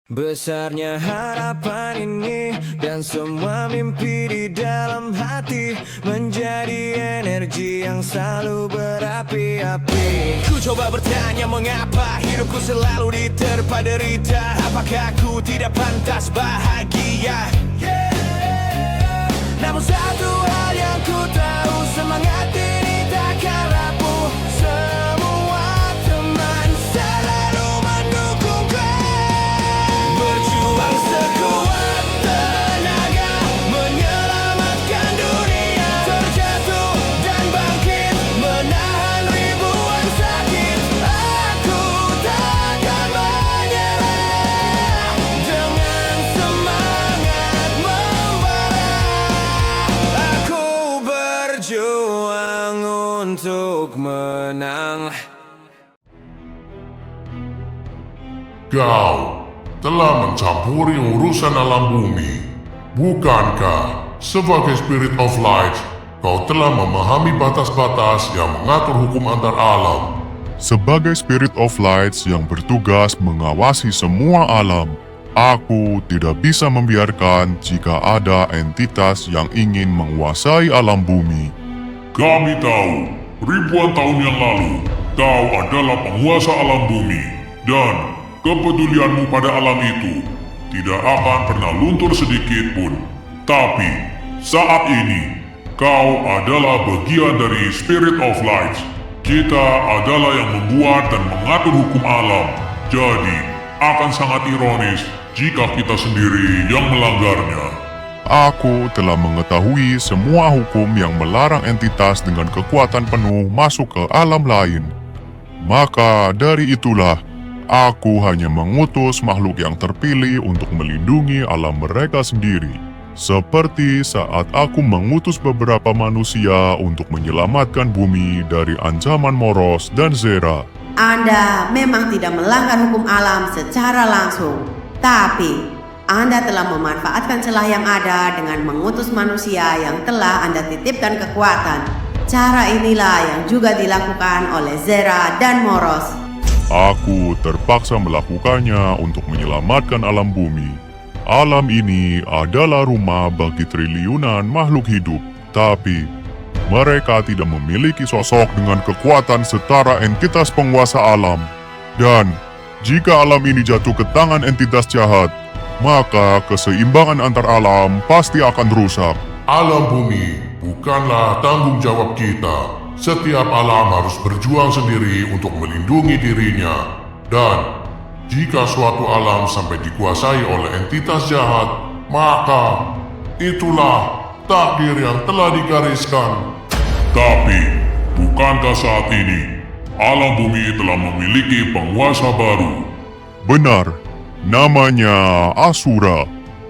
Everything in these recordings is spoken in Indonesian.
Besarnya harapan ini dan semua mimpi di dalam hati menjadi energi yang selalu berapi-api. Ku coba bertanya mengapa hidupku selalu diterpa derita. Apakah ku tidak pantas bahagia? Namun satu hal yang ku tahu, semangat ini takkan rapuh. Semua teman selalu mendukungku. Berjuang sekuat tenaga, menyelamatkan dunia. Terjatuh dan bangkit, menahan ribuan sakit. Aku takkan menyerah, dengan semangat membara. Aku berjuang untuk menang. Kau telah mencampuri urusan alam bumi. Bukankah sebagai Spirit of Light, kau telah memahami batas-batas yang mengatur hukum antar alam? Sebagai Spirit of Lights yang bertugas mengawasi semua alam, aku tidak bisa membiarkan jika ada entitas yang ingin menguasai alam bumi. Kami tahu, ribuan tahun yang lalu, kau adalah penguasa alam bumi. Dan kepedulianmu pada alam itu tidak akan pernah luntur sedikit pun. Tapi, saat ini, kau adalah bagian dari Spirit of Light. Kita adalah yang membuat dan mengatur hukum alam. Jadi, akan sangat ironis jika kita sendiri yang melanggarnya. Aku telah mengetahui semua hukum yang melarang entitas dengan kekuatan penuh masuk ke alam lain. Maka dari itulah, aku hanya mengutus makhluk yang terpilih untuk melindungi alam mereka sendiri. Seperti saat aku mengutus beberapa manusia untuk menyelamatkan bumi dari ancaman Moros dan Zera. Anda memang tidak melanggar hukum alam secara langsung, tapi Anda telah memanfaatkan celah yang ada dengan mengutus manusia yang telah Anda titipkan kekuatan. Cara inilah yang juga dilakukan oleh Zera dan Moros. Aku terpaksa melakukannya untuk menyelamatkan alam bumi. Alam ini adalah rumah bagi triliunan makhluk hidup, tapi mereka tidak memiliki sosok dengan kekuatan setara entitas penguasa alam. Dan jika alam ini jatuh ke tangan entitas jahat, maka keseimbangan antar alam pasti akan rusak. Alam bumi bukanlah tanggung jawab kita. Setiap alam harus berjuang sendiri untuk melindungi dirinya. Dan jika suatu alam sampai dikuasai oleh entitas jahat, maka itulah takdir yang telah digariskan. Tapi, bukankah saat ini alam bumi telah memiliki penguasa baru? Benar, namanya Asura.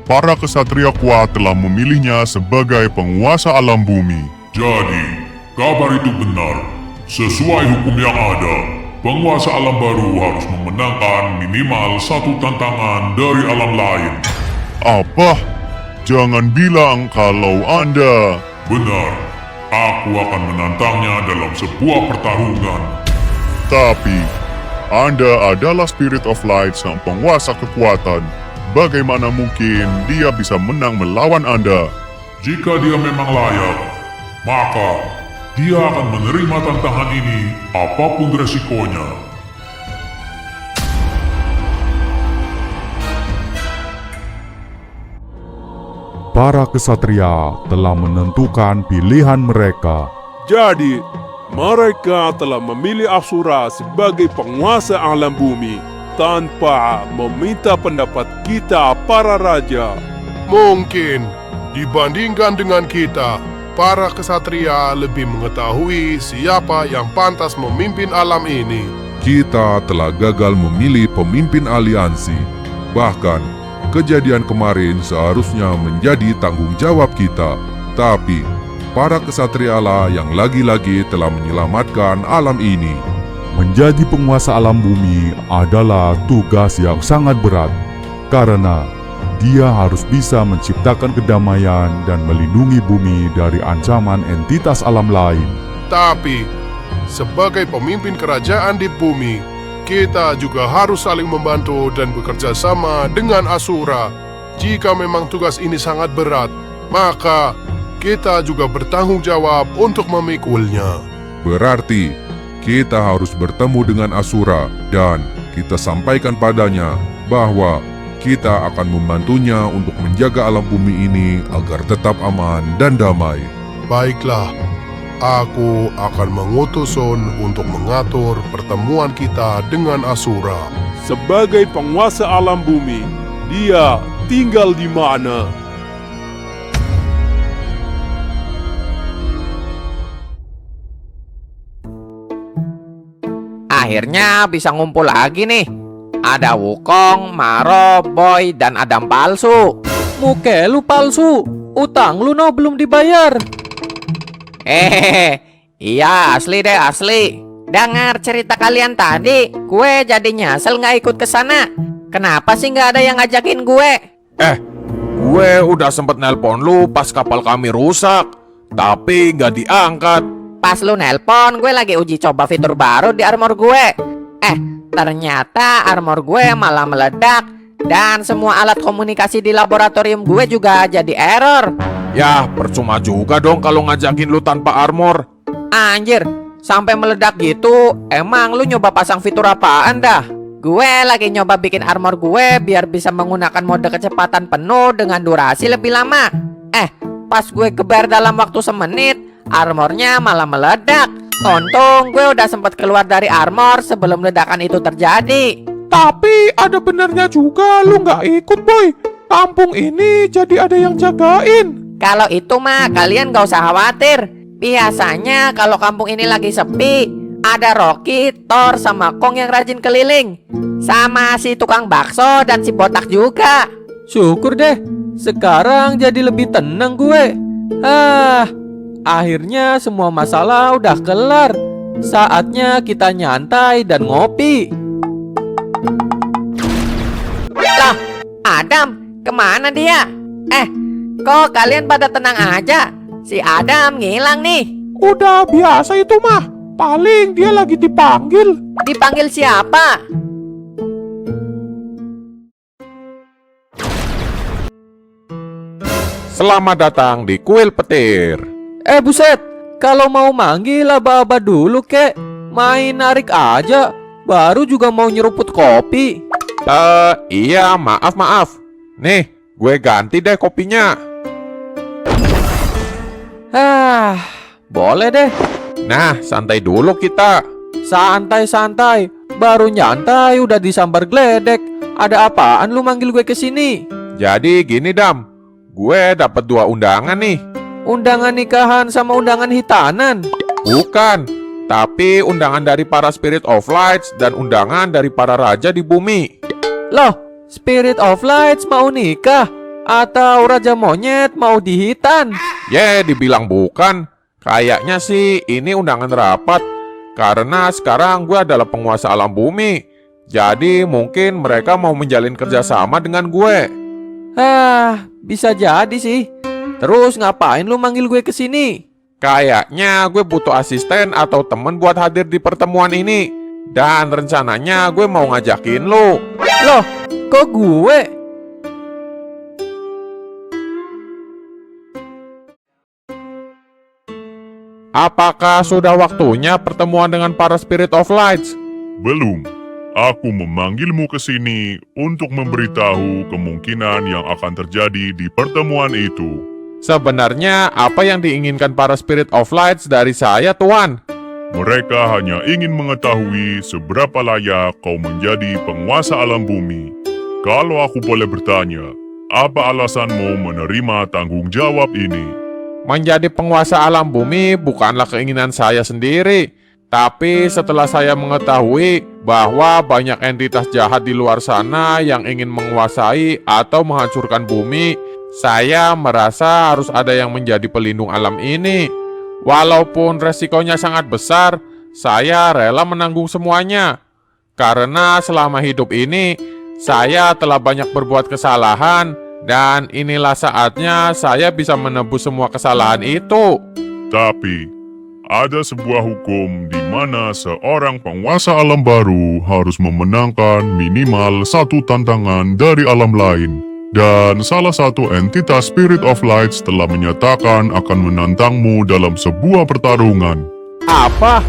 Para kesatria kuat telah memilihnya sebagai penguasa alam bumi. Jadi, kabar itu benar. Sesuai hukum yang ada, penguasa alam baru harus memenangkan minimal satu tantangan dari alam lain. Apa? Jangan bilang kalau Anda... Benar, aku akan menantangnya dalam sebuah pertarungan. Tapi, Anda adalah Spirit of Light sang penguasa kekuatan. Bagaimana mungkin dia bisa menang melawan Anda? Jika dia memang layak, maka dia akan menerima tantangan ini apapun resikonya. Para kesatria telah menentukan pilihan mereka. Jadi, mereka telah memilih Asura sebagai penguasa alam bumi tanpa meminta pendapat kita para raja. Mungkin dibandingkan dengan kita, para kesatria lebih mengetahui siapa yang pantas memimpin alam ini. Kita telah gagal memilih pemimpin aliansi. Bahkan, kejadian kemarin seharusnya menjadi tanggung jawab kita. Tapi, para kesatrialah yang lagi-lagi telah menyelamatkan alam ini. Menjadi penguasa alam bumi adalah tugas yang sangat berat, karena dia harus bisa menciptakan kedamaian dan melindungi bumi dari ancaman entitas alam lain. Tapi, sebagai pemimpin kerajaan di bumi, kita juga harus saling membantu dan bekerja sama dengan Asura. Jika memang tugas ini sangat berat, maka kita juga bertanggung jawab untuk memikulnya. Berarti kita harus bertemu dengan Asura dan kita sampaikan padanya bahwa kita akan membantunya untuk menjaga alam bumi ini agar tetap aman dan damai. Baiklah, aku akan mengutus Sun untuk mengatur pertemuan kita dengan Asura. Sebagai penguasa alam bumi, dia tinggal di mana? Akhirnya bisa ngumpul lagi nih. Ada Wukong, Maro, Boy, dan Adam palsu. Muke lu palsu. Utang lu no belum dibayar. Iya asli deh asli. Dengar cerita kalian tadi, gue jadi nyesel nggak ikut ke sana. Kenapa sih nggak ada yang ngajakin gue? Gue udah sempet nelpon lu pas kapal kami rusak, tapi nggak diangkat. Pas lu nelpon, gue lagi uji coba fitur baru di armor gue. Ternyata armor gue malah meledak dan semua alat komunikasi di laboratorium gue juga jadi error. Ya, percuma juga dong kalau ngajakin lu tanpa armor. Anjir, sampai meledak gitu. Emang lu nyoba pasang fitur apaan dah? Gue lagi nyoba bikin armor gue biar bisa menggunakan mode kecepatan penuh dengan durasi lebih lama. Pas gue geber dalam waktu semenit, armornya malah meledak. Untung gue udah sempat keluar dari armor sebelum ledakan itu terjadi. Tapi ada benernya juga lu nggak ikut, Boy. Kampung ini jadi ada yang jagain. Kalau itu mah kalian gak usah khawatir. Biasanya kalau kampung ini lagi sepi, ada Rocky, Thor, sama Kong yang rajin keliling. Sama si tukang bakso dan si botak juga. Syukur deh. Sekarang jadi lebih tenang gue. Akhirnya semua masalah udah kelar. Saatnya kita nyantai dan ngopi. Lah, Adam, kemana dia? Kok kalian pada tenang aja? Si Adam ngilang nih. Udah biasa itu mah. Paling dia lagi dipanggil. Dipanggil siapa? Selamat datang di Kuil Petir. Buset, kalau mau manggil aba-aba dulu kek. Main narik aja, baru juga mau nyeruput kopi. Iya, maaf. Nih, gue ganti deh kopinya. Boleh deh. Nah, santai dulu kita. Santai-santai, baru nyantai udah disambar gledek. Ada apaan lu manggil gue kesini? Jadi gini, Dam. Gue dapat 2 undangan nih. Undangan nikahan sama undangan hitanan? Bukan, tapi undangan dari para Spirit of Lights dan undangan dari para raja di bumi. Loh, Spirit of Lights mau nikah? Atau Raja Monyet mau dihitan? Dibilang bukan. Kayaknya sih ini undangan rapat. Karena sekarang gue adalah penguasa alam bumi. Jadi mungkin mereka mau menjalin kerjasama dengan gue. Bisa jadi sih. Terus ngapain lu manggil gue kesini? Kayaknya gue butuh asisten atau temen buat hadir di pertemuan ini. Dan rencananya gue mau ngajakin lu. Loh, kok gue? Apakah sudah waktunya pertemuan dengan para Spirit of Lights? Belum. Aku memanggilmu ke sini untuk memberitahu kemungkinan yang akan terjadi di pertemuan itu. Sebenarnya apa yang diinginkan para Spirit of Lights dari saya, Tuan? Mereka hanya ingin mengetahui seberapa layak kau menjadi penguasa alam bumi. Kalau aku boleh bertanya, apa alasanmu menerima tanggung jawab ini? Menjadi penguasa alam bumi bukanlah keinginan saya sendiri. Tapi setelah saya mengetahui bahwa banyak entitas jahat di luar sana yang ingin menguasai atau menghancurkan bumi, saya merasa harus ada yang menjadi pelindung alam ini. Walaupun resikonya sangat besar, saya rela menanggung semuanya. Karena selama hidup ini, saya telah banyak berbuat kesalahan, dan inilah saatnya saya bisa menebus semua kesalahan itu. Tapi, ada sebuah hukum di mana seorang penguasa alam baru harus memenangkan minimal satu tantangan dari alam lain. Dan salah satu entitas Spirit of Lights telah menyatakan akan menantangmu dalam sebuah pertarungan. Apa?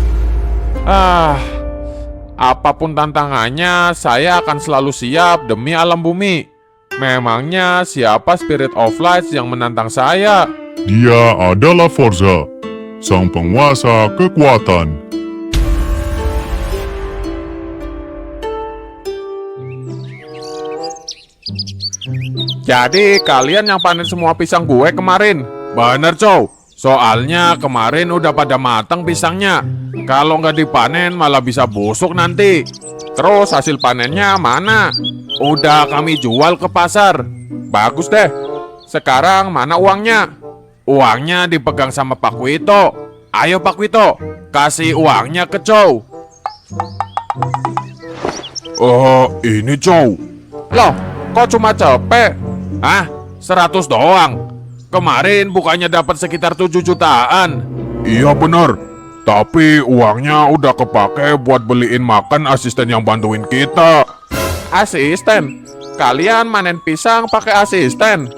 Apapun tantangannya, saya akan selalu siap demi alam bumi. Memangnya siapa Spirit of Lights yang menantang saya? Dia adalah Forza, sang penguasa kekuatan. Jadi kalian yang panen semua pisang gue kemarin? Bener cow, soalnya kemarin udah pada matang pisangnya. Kalau nggak dipanen malah bisa busuk nanti. Terus hasil panennya mana? Udah kami jual ke pasar. Bagus deh. Sekarang mana uangnya? Uangnya dipegang sama Pak Wito. Ayo Pak Wito, kasih uangnya ke Cow. Ini Cow. Loh, kok cuma cepet? Hah? 100 doang? Kemarin bukannya dapat sekitar 7 jutaan. Iya benar, tapi uangnya udah kepake buat beliin makan asisten yang bantuin kita. Asisten? Kalian manen pisang pakai asisten?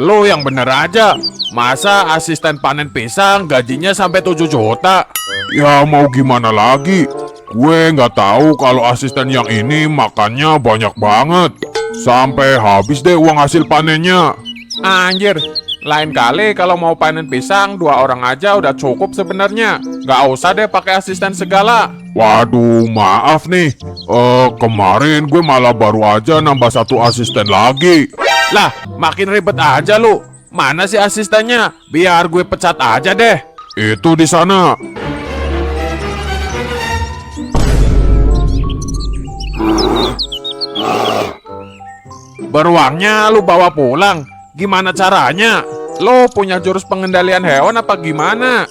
Lu yang bener aja. Masa asisten panen pisang gajinya sampai 7 juta? Ya mau gimana lagi? Gue nggak tahu kalau asisten yang ini makannya banyak banget. Sampai habis deh uang hasil panennya. Anjir, lain kali kalau mau panen pisang 2 orang aja udah cukup sebenarnya. Nggak usah deh pakai asisten segala. Waduh, maaf nih. Kemarin gue malah baru aja nambah 1 asisten lagi. Lah, makin ribet aja lu. Mana sih asistennya? Biar gue pecat aja deh. Itu di sana. Beruangnya lu bawa pulang. Gimana caranya? Lu punya jurus pengendalian hewan apa gimana?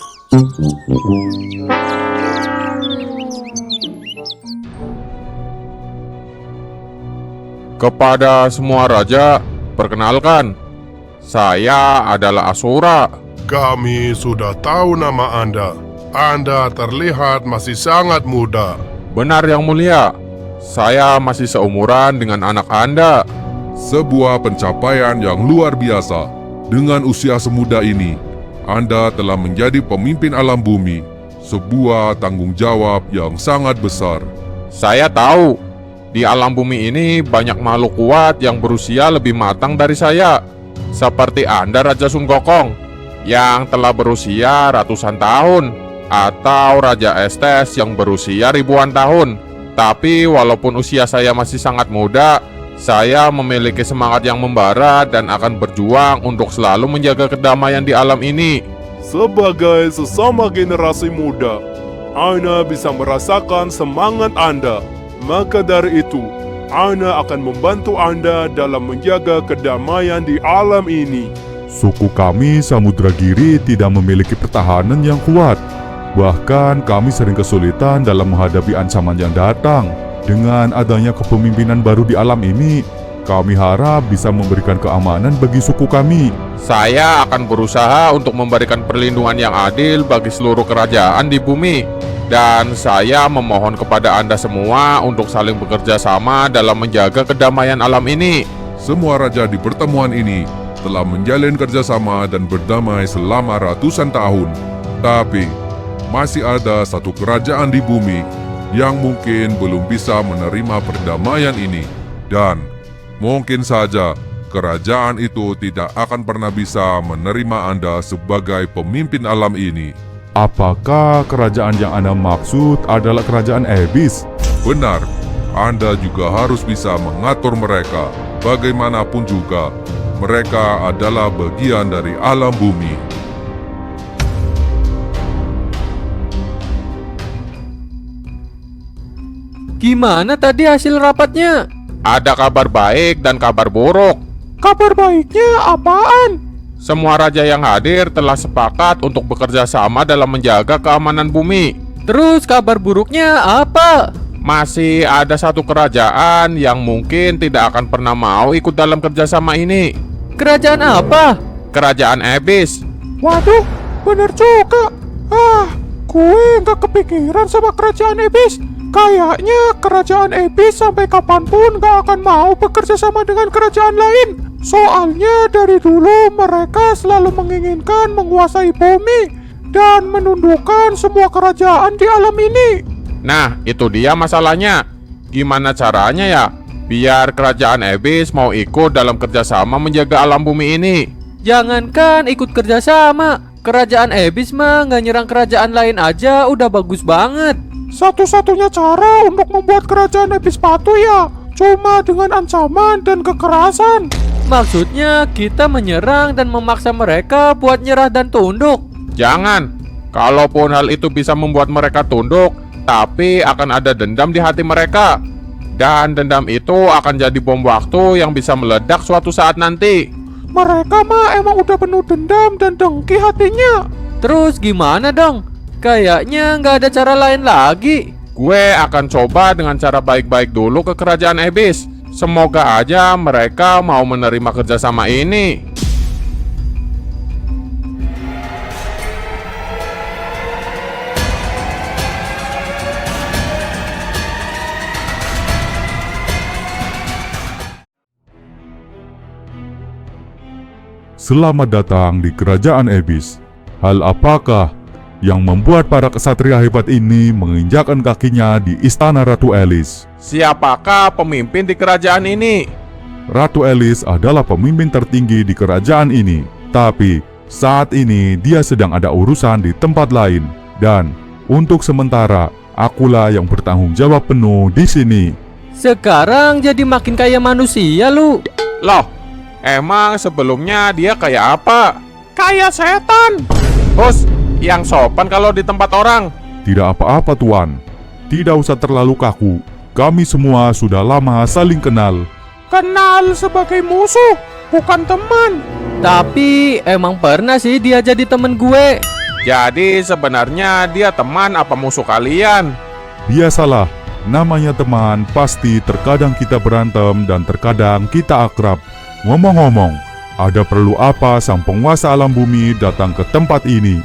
Kepada semua raja, perkenalkan, saya adalah Asura. Kami sudah tahu nama Anda. Anda terlihat masih sangat muda. Benar yang mulia, saya masih seumuran dengan anak Anda. Sebuah pencapaian yang luar biasa. Dengan usia semuda ini, Anda telah menjadi pemimpin alam bumi. Sebuah tanggung jawab yang sangat besar. Saya tahu, di alam bumi ini banyak makhluk kuat yang berusia lebih matang dari saya. Seperti Anda Raja Sun Gokong, yang telah berusia ratusan tahun. Atau Raja Estes yang berusia ribuan tahun. Tapi walaupun usia saya masih sangat muda, saya memiliki semangat yang membara dan akan berjuang untuk selalu menjaga kedamaian di alam ini. Sebagai sesama generasi muda, Ana bisa merasakan semangat Anda. Maka dari itu, Ana akan membantu Anda dalam menjaga kedamaian di alam ini. Suku kami Samudragiri tidak memiliki pertahanan yang kuat. Bahkan kami sering kesulitan dalam menghadapi ancaman yang datang. Dengan adanya kepemimpinan baru di alam ini, kami harap bisa memberikan keamanan bagi suku kami. Saya akan berusaha untuk memberikan perlindungan yang adil bagi seluruh kerajaan di bumi. Dan saya memohon kepada Anda semua untuk saling bekerja sama dalam menjaga kedamaian alam ini. Semua raja di pertemuan ini telah menjalin kerjasama dan berdamai selama ratusan tahun. Tapi, masih ada satu kerajaan di bumi yang mungkin belum bisa menerima perdamaian ini. Dan mungkin saja kerajaan itu tidak akan pernah bisa menerima Anda sebagai pemimpin alam ini. Apakah kerajaan yang Anda maksud adalah kerajaan Abyss? Benar, Anda juga harus bisa mengatur mereka. Bagaimanapun juga, mereka adalah bagian dari alam bumi. Gimana tadi hasil rapatnya? Ada kabar baik dan kabar buruk. Kabar baiknya apaan? Semua raja yang hadir telah sepakat untuk bekerja sama dalam menjaga keamanan bumi. Terus kabar buruknya apa? Masih ada satu kerajaan yang mungkin tidak akan pernah mau ikut dalam kerjasama ini. Kerajaan apa? Kerajaan Abyss. Waduh, bener juga. Gue nggak kepikiran sama kerajaan iblis. Kayaknya kerajaan iblis sampai kapanpun gak akan mau bekerja sama dengan kerajaan lain. Soalnya dari dulu mereka selalu menginginkan menguasai bumi dan menundukkan semua kerajaan di alam ini. Nah, itu dia masalahnya. Gimana caranya ya biar kerajaan iblis mau ikut dalam kerjasama menjaga alam bumi ini? Jangankan ikut kerjasama, kerajaan iblis mah nggak nyerang kerajaan lain aja udah bagus banget. Satu-satunya cara untuk membuat kerajaan iblis patuh ya cuma dengan ancaman dan kekerasan. Maksudnya kita menyerang dan memaksa mereka buat nyerah dan tunduk. Jangan. Kalaupun hal itu bisa membuat mereka tunduk, tapi akan ada dendam di hati mereka. Dan dendam itu akan jadi bom waktu yang bisa meledak suatu saat nanti. Mereka mah emang udah penuh dendam dan dengki hatinya. Terus gimana dong? Kayaknya nggak ada cara lain lagi. Gue akan coba dengan cara baik-baik dulu ke kerajaan iblis. Semoga aja mereka mau menerima kerjasama ini. Selamat datang di kerajaan iblis. Hal apakah yang membuat para kesatria hebat ini menginjakkan kakinya di istana Ratu Elis? Siapakah pemimpin di kerajaan ini? Ratu Elis adalah pemimpin tertinggi di kerajaan ini, tapi saat ini dia sedang ada urusan di tempat lain, dan untuk sementara akulah yang bertanggung jawab penuh di sini. Sekarang jadi makin kayak manusia lu. Loh, emang sebelumnya dia kayak apa? Kayak setan. Bos, yang sopan kalau di tempat orang. Tidak apa-apa tuan, tidak usah terlalu kaku. Kami semua sudah lama saling kenal. Kenal sebagai musuh, bukan teman. Tapi emang pernah sih dia jadi temen gue. Jadi sebenarnya dia teman apa musuh kalian? Biasalah, namanya teman pasti terkadang kita berantem dan terkadang kita akrab. Ngomong-ngomong, ada perlu apa sang penguasa alam bumi datang ke tempat ini?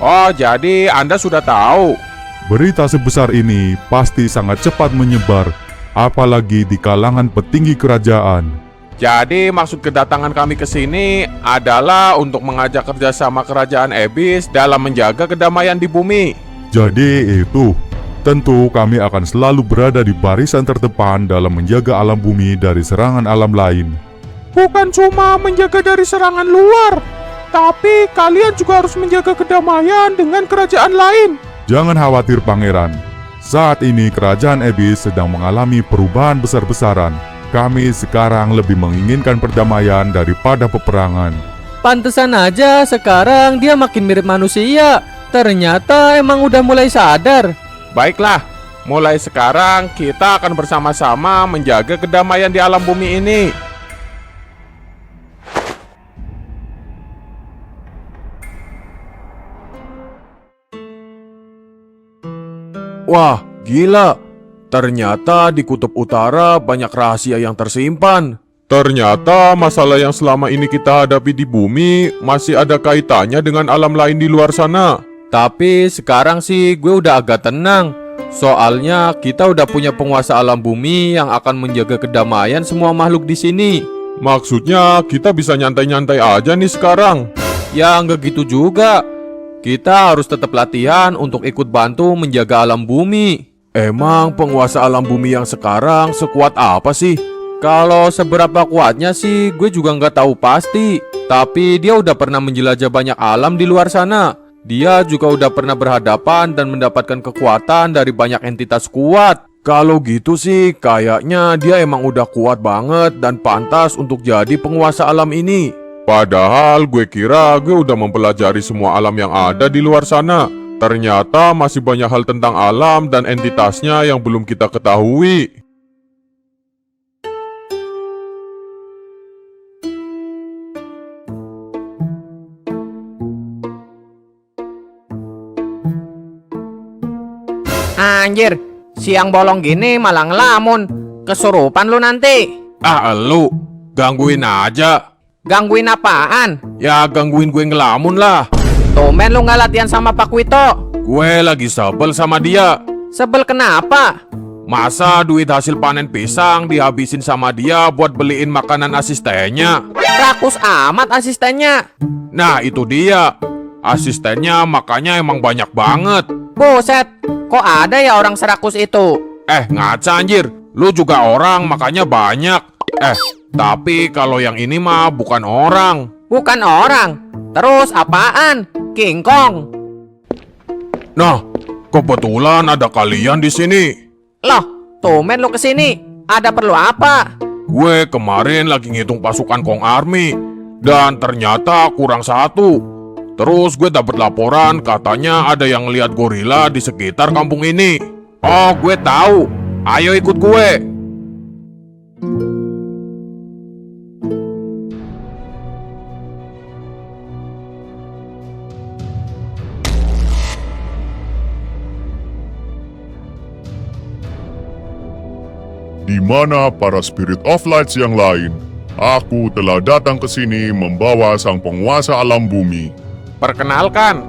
Oh, jadi Anda sudah tahu. Berita sebesar ini pasti sangat cepat menyebar, apalagi di kalangan petinggi kerajaan. Jadi maksud kedatangan kami ke sini adalah untuk mengajak kerjasama kerajaan iblis dalam menjaga kedamaian di bumi. Jadi itu, tentu kami akan selalu berada di barisan terdepan dalam menjaga alam bumi dari serangan alam lain. Bukan cuma menjaga dari serangan luar, tapi kalian juga harus menjaga kedamaian dengan kerajaan lain. Jangan khawatir pangeran, saat ini kerajaan iblis sedang mengalami perubahan besar-besaran. Kami sekarang lebih menginginkan perdamaian daripada peperangan. Pantesan aja sekarang dia makin mirip manusia. Ternyata emang udah mulai sadar. Baiklah, mulai sekarang kita akan bersama-sama menjaga kedamaian di alam bumi ini. Wah, gila. Ternyata di kutub utara banyak rahasia yang tersimpan. Ternyata masalah yang selama ini kita hadapi di bumi masih ada kaitannya dengan alam lain di luar sana. Tapi sekarang sih gue udah agak tenang. Soalnya kita udah punya penguasa alam bumi yang akan menjaga kedamaian semua makhluk di sini. Maksudnya kita bisa nyantai-nyantai aja nih sekarang? Ya nggak gitu juga. Kita harus tetap latihan untuk ikut bantu menjaga alam bumi. Emang penguasa alam bumi yang sekarang sekuat apa sih? Kalau seberapa kuatnya sih gue juga nggak tahu pasti. Tapi dia udah pernah menjelajah banyak alam di luar sana. Dia juga udah pernah berhadapan dan mendapatkan kekuatan dari banyak entitas kuat. Kalau gitu sih kayaknya dia emang udah kuat banget dan pantas untuk jadi penguasa alam ini. Padahal gue kira gue udah mempelajari semua alam yang ada di luar sana. Ternyata masih banyak hal tentang alam dan entitasnya yang belum kita ketahui. Anjir, siang bolong gini malah ngelamun. Kesurupan lu nanti. Ah, elu, gangguin aja. Gangguin apaan? Ya gangguin gue ngelamun lah. Tumben lu nggak latihan sama Pak Wito. Gue lagi sebel sama dia. Sebel kenapa? Masa duit hasil panen pisang dihabisin sama dia buat beliin makanan asistennya? Rakus amat asistennya. Nah itu dia. Asistennya makanya emang banyak banget. Buset, kok ada ya orang serakus itu? Ngaca anjir. Lu juga orang makanya banyak. Tapi kalau yang ini mah bukan orang. Bukan orang. Terus apaan? King Kong. Nah, kebetulan ada kalian di sini. Loh, tumben lu kesini. Ada perlu apa? Gue kemarin lagi ngitung pasukan Kong Army dan ternyata kurang 1. Terus gue dapat laporan katanya ada yang lihat gorila di sekitar kampung ini. Oh, gue tahu. Ayo ikut gue. Di mana para Spirit of Lights yang lain, aku telah datang ke sini membawa sang penguasa alam bumi. Perkenalkan,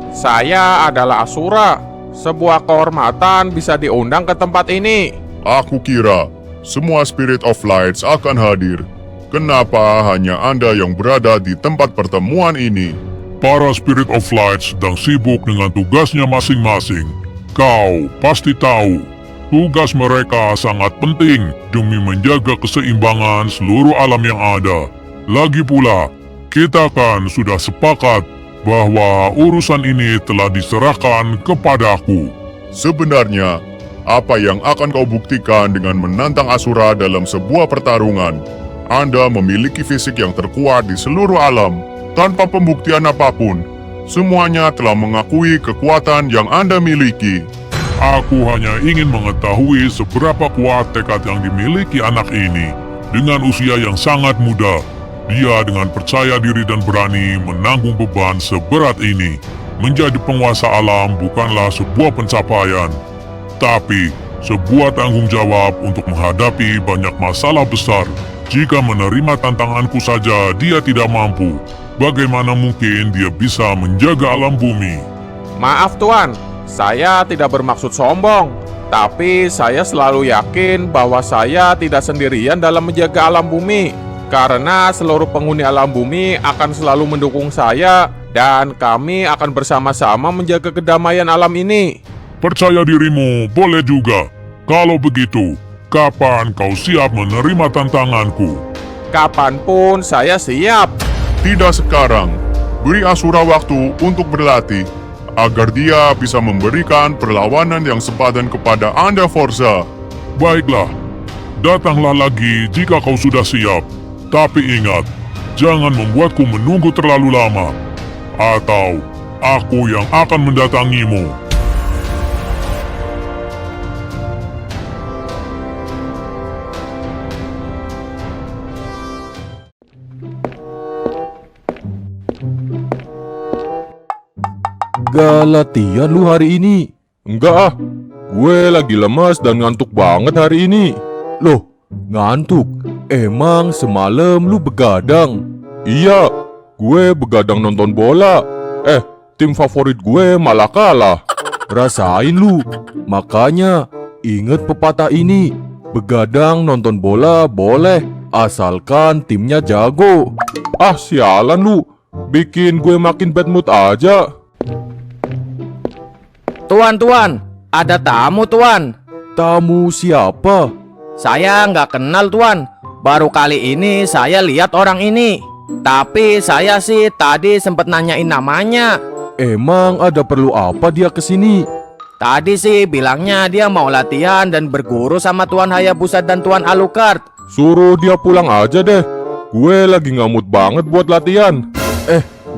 saya adalah Asura. Sebuah kehormatan bisa diundang ke tempat ini. Aku kira semua Spirit of Lights akan hadir. Kenapa hanya Anda yang berada di tempat pertemuan ini? Para Spirit of Light sedang sibuk dengan tugasnya masing-masing. Kau pasti tahu, tugas mereka sangat penting demi menjaga keseimbangan seluruh alam yang ada. Lagi pula, kita kan sudah sepakat bahwa urusan ini telah diserahkan kepadaku. Sebenarnya, apa yang akan kau buktikan dengan menantang Asura dalam sebuah pertarungan? Anda memiliki fisik yang terkuat di seluruh alam. Tanpa pembuktian apapun, semuanya telah mengakui kekuatan yang Anda miliki. Aku hanya ingin mengetahui seberapa kuat tekad yang dimiliki anak ini. Dengan usia yang sangat muda, dia dengan percaya diri dan berani menanggung beban seberat ini. Menjadi penguasa alam bukanlah sebuah pencapaian, tapi sebuah tanggung jawab untuk menghadapi banyak masalah besar. Jika menerima tantanganku saja dia tidak mampu, bagaimana mungkin dia bisa menjaga alam bumi? Maaf Tuan, saya tidak bermaksud sombong, tapi saya selalu yakin bahwa saya tidak sendirian dalam menjaga alam bumi. Karena seluruh penghuni alam bumi akan selalu mendukung saya dan kami akan bersama-sama menjaga kedamaian alam ini. Percaya dirimu boleh juga. Kalau begitu, kapan kau siap menerima tantanganku? Kapanpun saya siap. Tidak sekarang. Beri Asura waktu untuk berlatih, agar dia bisa memberikan perlawanan yang sepadan kepada Anda, Forza. Baiklah, datanglah lagi jika kau sudah siap. Tapi ingat, jangan membuatku menunggu terlalu lama, atau aku yang akan mendatangimu. Gak latihan lu hari ini? Enggak ah, gue lagi lemas dan ngantuk banget hari ini. Loh, ngantuk? Emang semalam lu begadang? Iya, gue begadang nonton bola. Tim favorit gue malah kalah. Rasain lu. Makanya inget pepatah ini. Begadang nonton bola boleh, asalkan timnya jago. Ah sialan lu, bikin gue makin bad mood aja. Tuan, ada tamu tuan. Tamu siapa? Saya nggak kenal tuan. Baru kali ini saya lihat orang ini. Tapi saya sih tadi sempat nanyain namanya. Emang ada perlu apa dia kesini? Tadi sih bilangnya dia mau latihan dan berguru sama Tuan Hayabusa dan Tuan Alucard. Suruh dia pulang aja deh. Gue lagi nggak mood banget buat latihan.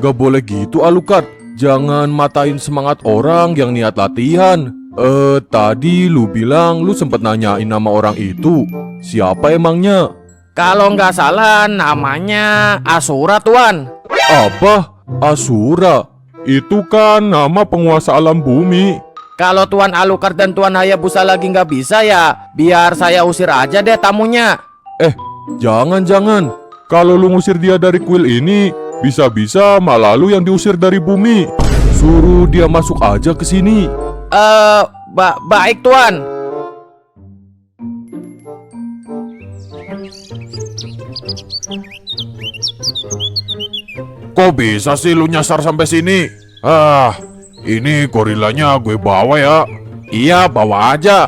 Gak boleh gitu Alucard. Jangan matain semangat orang yang niat latihan. Tadi lu bilang lu sempat nanyain nama orang itu. Siapa emangnya? Kalau nggak salah namanya Asura tuan. Apa? Asura? Itu kan nama penguasa alam bumi. Kalau Tuan Alucard dan Tuan Hayabusa lagi nggak bisa ya, biar saya usir aja deh tamunya. Jangan. Kalau lu ngusir dia dari kuil ini, Bisa-bisa malah lu yang diusir dari bumi. Suruh dia masuk aja ke sini. Baik Tuan. Kok bisa sih lu nyasar sampai sini? Ini gorilanya gue bawa ya. Iya, bawa aja.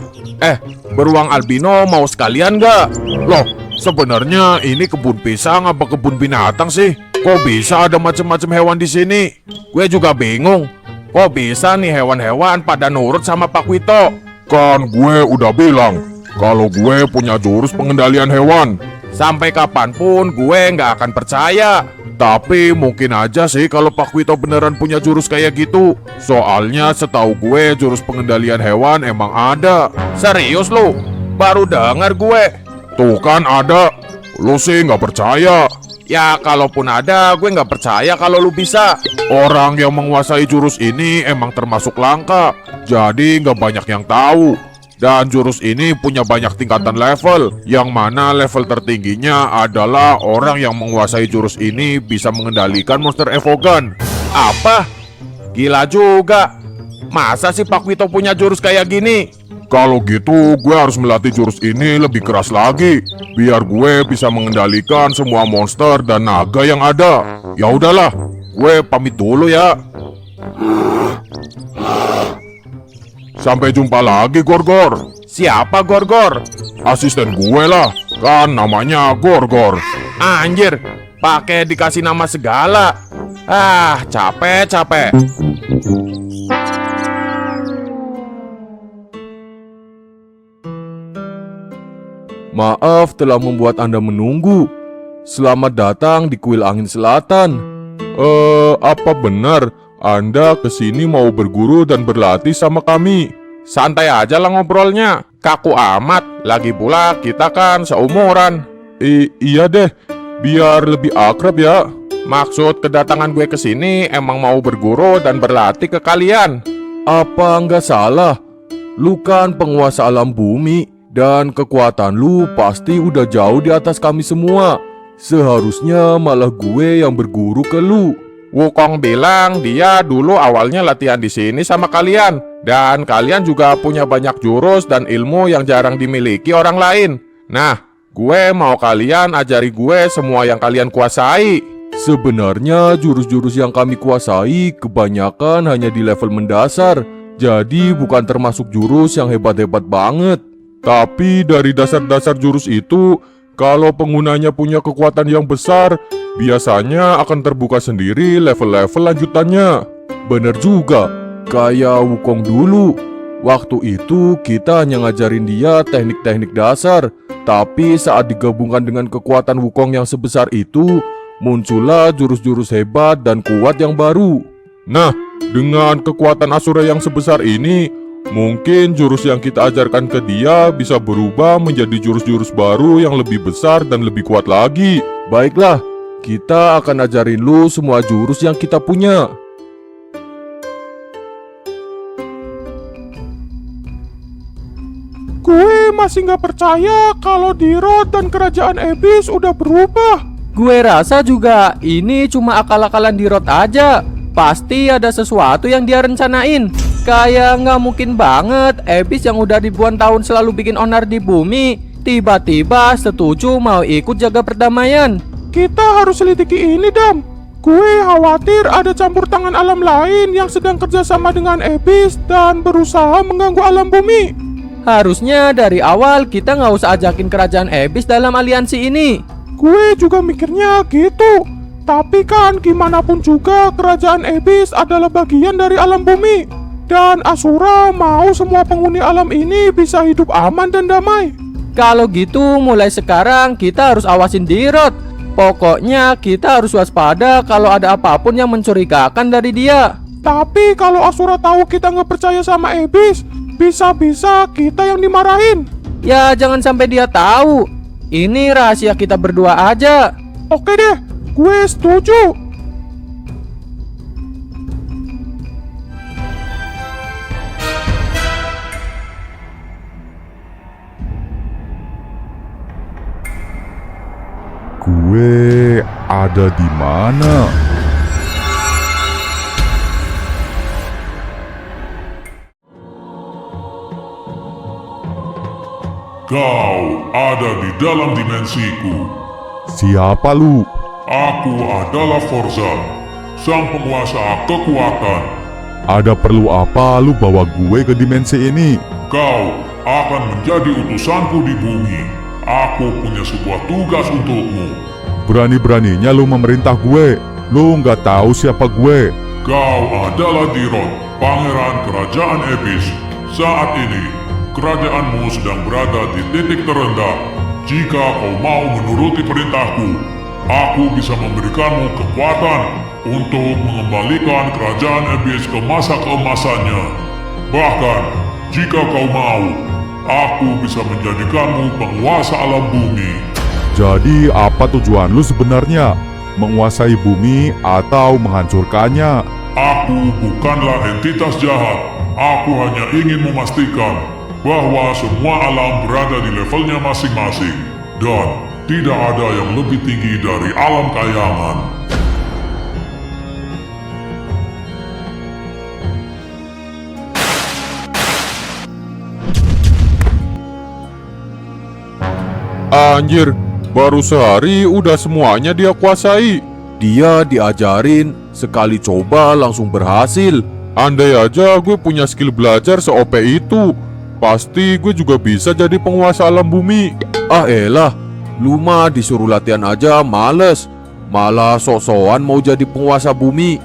Beruang albino mau sekalian gak? Loh, sebenarnya ini kebun pisang apa kebun binatang sih? Kok bisa ada macam-macam hewan di sini? Gue juga bingung. Kok bisa nih hewan-hewan pada nurut sama Pak Wito? Kan gue udah bilang kalau gue punya jurus pengendalian hewan. Sampai kapanpun gue nggak akan percaya. Tapi mungkin aja sih kalau Pak Wito beneran punya jurus kayak gitu. Soalnya setahu gue jurus pengendalian hewan emang ada. Serius lu? Baru dengar gue. Tuh kan ada. Lu sih nggak percaya. Ya kalaupun ada, gue nggak percaya kalau lu bisa. Orang yang menguasai jurus ini emang termasuk langka. Jadi nggak banyak yang tahu. Dan jurus ini punya banyak tingkatan level, yang mana level tertingginya adalah orang yang menguasai jurus ini bisa mengendalikan monster Evogan. Apa? Gila juga. Masa sih Pak Wito punya jurus kayak gini? Kalau gitu gue harus melatih jurus ini lebih keras lagi, biar gue bisa mengendalikan semua monster dan naga yang ada. Ya udahlah, gue pamit dulu ya. Sampai jumpa lagi, Gorgor. Siapa Gorgor? Asisten gue lah, kan namanya Gorgor. Anjir, pakai dikasih nama segala. Capek. Maaf telah membuat Anda menunggu. Selamat datang di Kuil Angin Selatan. Apa benar Anda kesini mau berguru dan berlatih sama kami? Santai aja lah ngobrolnya. Kaku amat. Lagi pula kita kan seumuran. Iya deh, biar lebih akrab ya. Maksud kedatangan gue ke sini emang mau berguru dan berlatih ke kalian. Apa nggak salah? Lu kan penguasa alam bumi, dan kekuatan lu pasti udah jauh di atas kami semua. Seharusnya malah gue yang berguru ke lu. Wukong bilang dia dulu awalnya latihan di sini sama kalian. Dan kalian juga punya banyak jurus dan ilmu yang jarang dimiliki orang lain. Nah, gue mau kalian ajari gue semua yang kalian kuasai. Sebenarnya jurus-jurus yang kami kuasai kebanyakan hanya di level mendasar. Jadi bukan termasuk jurus yang hebat-hebat banget. Tapi dari dasar-dasar jurus itu, kalau penggunanya punya kekuatan yang besar, biasanya akan terbuka sendiri level-level lanjutannya. Bener juga, kayak Wukong dulu. Waktu itu kita hanya ngajarin dia teknik-teknik dasar. Tapi saat digabungkan dengan kekuatan Wukong yang sebesar itu, muncullah jurus-jurus hebat dan kuat yang baru. Nah, dengan kekuatan Asura yang sebesar ini, mungkin jurus yang kita ajarkan ke dia bisa berubah menjadi jurus-jurus baru yang lebih besar dan lebih kuat lagi. Baiklah, kita akan ajarin lu semua jurus yang kita punya. Gue masih nggak percaya kalau Dirot dan kerajaan Abyss udah berubah. Gue rasa juga ini cuma akal-akalan Dirot aja. Pasti ada sesuatu yang dia rencanain. Kayak nggak mungkin banget Abyss yang udah ribuan tahun selalu bikin onar di bumi tiba-tiba setuju mau ikut jaga perdamaian. Kita harus selidiki ini, Dam. Gue khawatir ada campur tangan alam lain yang sedang kerjasama dengan Abyss dan berusaha mengganggu alam bumi. Harusnya dari awal kita nggak usah ajakin kerajaan Abyss dalam aliansi ini. Gue juga mikirnya gitu. Tapi kan gimana pun juga kerajaan Abyss adalah bagian dari alam bumi. Dan Asura mau semua penghuni alam ini bisa hidup aman dan damai. Kalau gitu mulai sekarang kita harus awasin Dirot. Pokoknya kita harus waspada kalau ada apapun yang mencurigakan dari dia. Tapi kalau Asura tahu kita nggak percaya sama Abyss, bisa-bisa kita yang dimarahin. Ya jangan sampai dia tahu. Ini rahasia kita berdua aja. Oke deh, gue setuju. Gue ada di mana? Kau ada di dalam dimensiku. Siapa lu? Aku adalah Forza, sang penguasa kekuatan. Ada perlu apa lu bawa gue ke dimensi ini? Kau akan menjadi utusanku di bumi. Aku punya sebuah tugas untukmu. Berani-beraninya lu memerintah gue. Lu nggak tahu siapa gue. Kau adalah Dirod, pangeran kerajaan Ebis. Saat ini, kerajaanmu sedang berada di titik terendah. Jika kau mau menuruti perintahku, aku bisa memberikanmu kekuatan untuk mengembalikan kerajaan Ebis ke masa keemasannya. Bahkan, jika kau mau, aku bisa menjadikanmu penguasa alam bumi. Jadi apa tujuan lu sebenarnya? Menguasai bumi atau menghancurkannya? Aku bukanlah entitas jahat. Aku hanya ingin memastikan bahwa semua alam berada di levelnya masing-masing. Dan tidak ada yang lebih tinggi dari alam kayangan. Anjir, baru sehari udah semuanya dia kuasai. Dia diajarin, sekali coba langsung berhasil. Andai aja gue punya skill belajar se-OP itu, pasti gue juga bisa jadi penguasa alam bumi. Ah elah, lu mah disuruh latihan aja males, malah sok-sokan mau jadi penguasa bumi.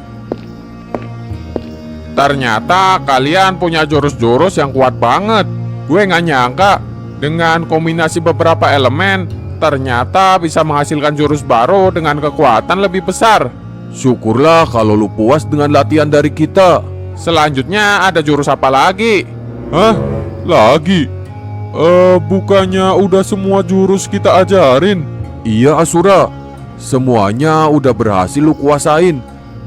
Ternyata kalian punya jurus-jurus yang kuat banget. Gue nggak nyangka dengan kombinasi beberapa elemen ternyata bisa menghasilkan jurus baru dengan kekuatan lebih besar. Syukurlah kalau lu puas dengan latihan dari kita. Selanjutnya ada jurus apa lagi? Hah? Lagi? Bukannya udah semua jurus kita ajarin? Iya Asura, semuanya udah berhasil lu kuasain.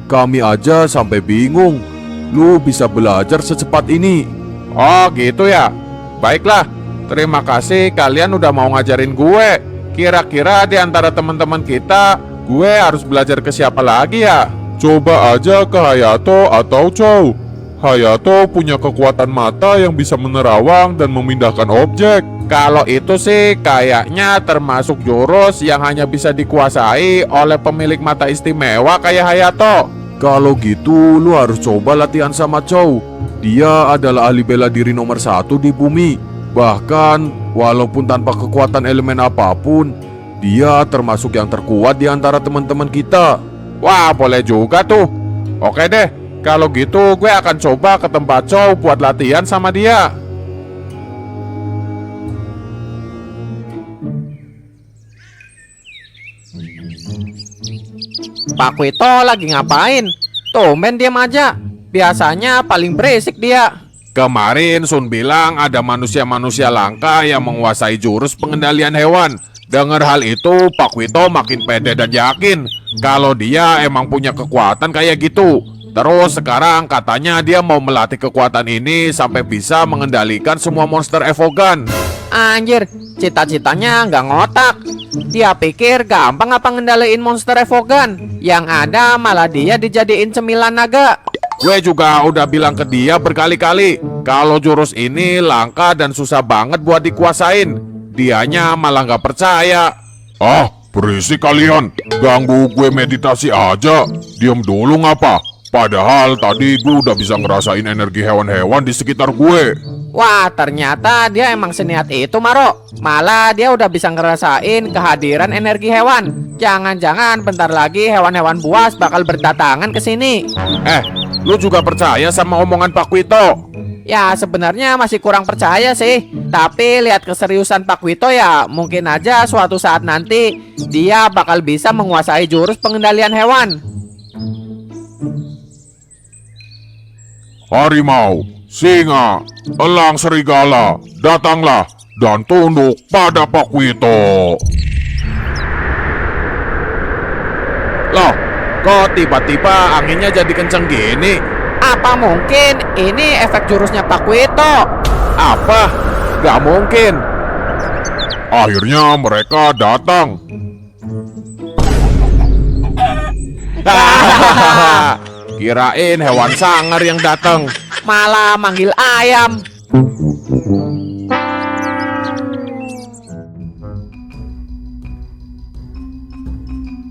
Kami aja sampai bingung lu bisa belajar secepat ini. Oh gitu ya. Baiklah, terima kasih kalian udah mau ngajarin gue. Kira-kira di antara teman-teman kita, gue harus belajar ke siapa lagi ya? Coba aja ke Hayato atau Chow. Hayato punya kekuatan mata yang bisa menerawang dan memindahkan objek. Kalau itu sih kayaknya termasuk jurus yang hanya bisa dikuasai oleh pemilik mata istimewa kayak Hayato. Kalau gitu lu harus coba latihan sama Chow. Dia adalah ahli bela diri nomor 1 di bumi. Bahkan walaupun tanpa kekuatan elemen apapun, dia termasuk yang terkuat di antara teman-teman kita. Wah, boleh juga tuh. Oke deh, kalau gitu gue akan coba ke tempat Chow buat latihan sama dia. Pak Kuito lagi ngapain? Tumben diam aja. Biasanya paling berisik dia. Kemarin Sun bilang ada manusia-manusia langka yang menguasai jurus pengendalian hewan. Dengar hal itu, Pak Kuito makin pede dan yakin kalau dia emang punya kekuatan kayak gitu. Terus sekarang katanya dia mau melatih kekuatan ini sampai bisa mengendalikan semua monster Evogan. Anjir, cita-citanya nggak ngotak. Dia pikir gampang apa ngendaliin monster Evogan. Yang ada malah dia dijadiin cemilan naga. Gue juga udah bilang ke dia berkali-kali kalau jurus ini langka dan susah banget buat dikuasain. Dianya malah gak percaya. Ah, berisik kalian. Ganggu gue meditasi aja. Diam dulu ngapa? Padahal tadi gue udah bisa ngerasain energi hewan-hewan di sekitar gue. Wah, ternyata dia emang seniat itu, Maro. Malah dia udah bisa ngerasain kehadiran energi hewan. Jangan-jangan bentar lagi hewan-hewan buas bakal berdatangan ke sini. Lu juga percaya sama omongan Pak Kuito? Ya sebenarnya masih kurang percaya sih. Tapi lihat keseriusan Pak Kuito ya, mungkin aja suatu saat nanti dia bakal bisa menguasai jurus pengendalian hewan. Harimau, singa, elang serigala, datanglah dan tunduk pada Pak Kuito. Loh, kok tiba-tiba anginnya jadi kenceng gini? Apa mungkin ini efek jurusnya Pak Kuito? Apa? Gak mungkin. Akhirnya mereka datang. Kirain hewan sangar yang datang. Malah manggil ayam.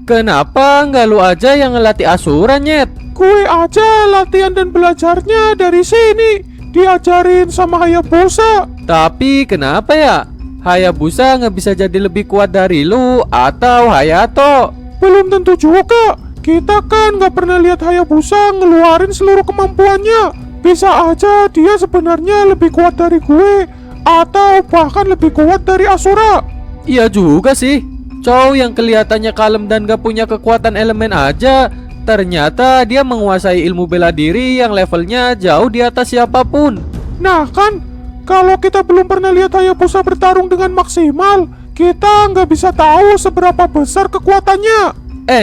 Kenapa nggak lu aja yang ngelatih Asura, Nyet? Gue aja latihan dan belajarnya dari sini. Diajarin sama Hayabusa. Tapi kenapa ya? Hayabusa nggak bisa jadi lebih kuat dari lu atau Hayato? Belum tentu juga. Kita kan nggak pernah lihat Hayabusa ngeluarin seluruh kemampuannya. Bisa aja dia sebenarnya lebih kuat dari gue, atau bahkan lebih kuat dari Asura. Iya juga sih. Chow yang kelihatannya kalem dan gak punya kekuatan elemen aja, ternyata dia menguasai ilmu bela diri yang levelnya jauh di atas siapapun. Nah kan, kalau kita belum pernah lihat Hayabusa bertarung dengan maksimal, kita nggak bisa tahu seberapa besar kekuatannya.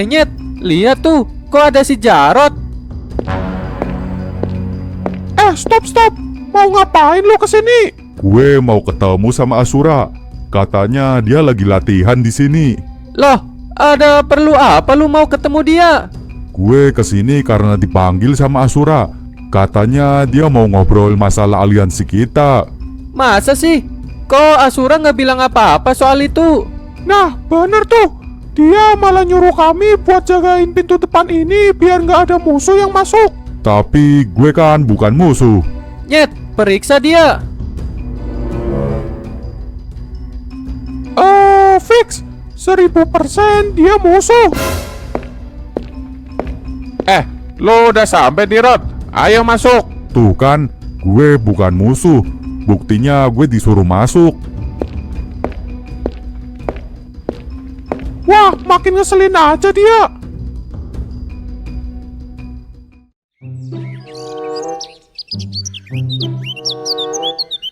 Nyet, lihat tuh, kok ada si Jarot? Stop. Mau ngapain lu kesini? Gue mau ketemu sama Asura. Katanya dia lagi latihan di sini. Loh, ada perlu apa lu mau ketemu dia? Gue kesini karena dipanggil sama Asura. Katanya dia mau ngobrol masalah aliansi kita. Masa sih? Kok Asura nggak bilang apa-apa soal itu? Nah, bener tuh. Dia malah nyuruh kami buat jagain pintu depan ini biar nggak ada musuh yang masuk. Tapi gue kan bukan musuh. Nyet, periksa dia. Fix 1000% dia musuh. Lo udah sampai di Rod. Ayo masuk. Tuh kan, gue bukan musuh. Buktinya gue disuruh masuk. Wah, makin ngeselin aja dia.